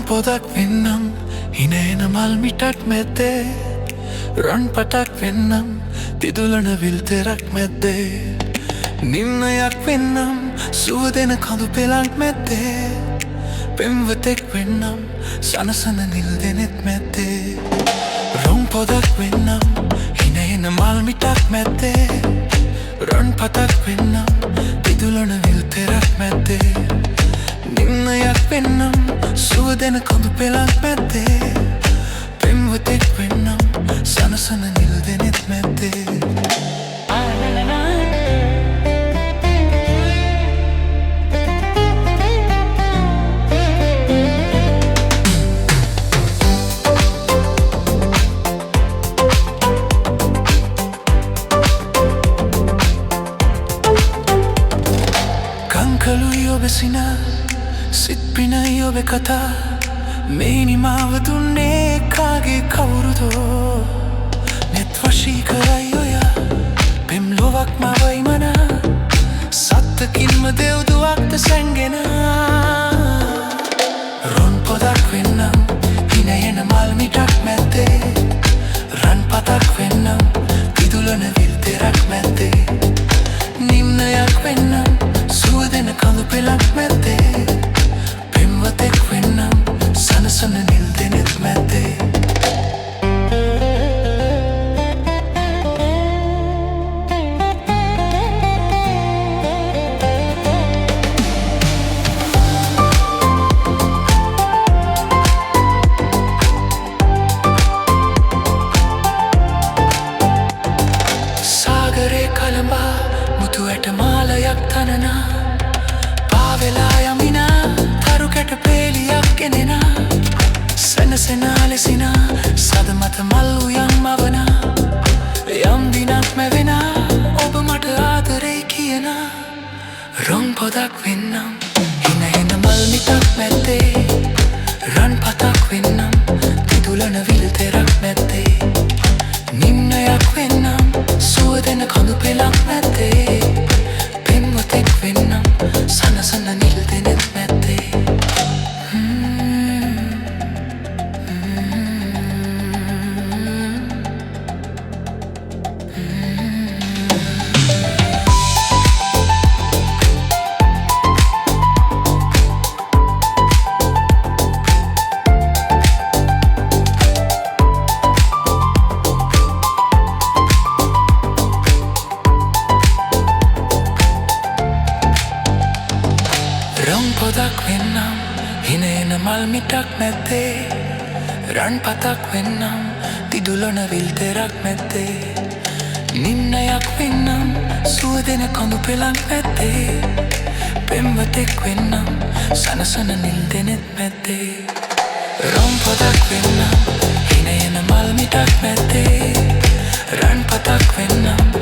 පොදක් වෙන්නම් හිනේන මල් මිටක් මැද්දේ රන් පටක් වෙන්නම් දිදුලන විල් තෙරක් මැද්දේ නිම්නයක් වෙන්නම් සුවදෙන කඳු පෙලක් මැද්දේ පෙම්වතෙක් වෙන්නම් සනසන නිල් දෙනෙත් මැද්දේ රොන් පොදක් වෙන්නම් හිනේන මල් මිටක් මැද්දේ රන් පටක් වෙන්නම් දිදුලන විල් තෙරක් මැද්දේ නිම්නයක් වෙන්නම් සුවදෙන කඳු පෙලක් මැද්දේ පෙම්වතෙක් වෙන්නම් සනසන නිල් දෙනෙත් මැද්දේ කංකලුයි ඔබ සින සිත් පිනයි ඔබ කතා මේ නිමාව දුන්නේ කාගේ කවුරුදෝ නෙත් වශී කරයි ඔය පෙම් ලොවක් මවයි මනා සත්තකින්ම දෙව්දුවක්ද සැන්ගෙන රොන් පොදක් වෙන්නම් හිනයන මල් මිටක් මැද්දේ රන් පතක් වෙන්නම් දිදුලන විල් තෙරක් මැද්දේ නිම්නයක් වෙන්නම් සුවදෙන කඳු පෙලක් මැද්දේ පෙම්වතෙක් වෙන්නම් සනසන නිල් දෙනෙත් මැද්දේ සාගරේ කලඹා මුතු ඇට මාලයක් තනනා පාවෙලා යමිනා තරු කැට පේලියක් ගෙනෙනා සැනසෙනා ලෙසිනා සද මත මල් උයන් මවනා යම් දිනක් මැවෙනා ඔබ මට ආදරේ කියනා රොන් පොදක් වෙන්නම් හිනහෙන මල් මිටක් මැද්දේ රන් පතක් වෙන්නම් දිදුලන විල් තෙරක් මැද්දේ නිම්නයක් වෙන්නම් සුවදෙන කඳු පෙලක් මැද්දේ පෙම්වතෙක් වෙන්නම් සනසන නිල් දෙනෙත් මැද්දේ රොන් පොදක් වෙන්නම් හිනේන මල් මිටක් මැද්දේ රන් පතක් වෙන්නම් දිදුලන විල් තෙරක් මැද්දේ නිම්නයක් වෙන්නම් සුවදෙන කඳු පෙලක් මැද්දේ පෙම්වතෙක් වෙන්නම් සනසන නිල් දෙනෙත් මැද්දේ රොන් පොදක් වෙන්නම් හිනේන මල් මිටක් මැද්දේ රන් පතක් වෙන්නම්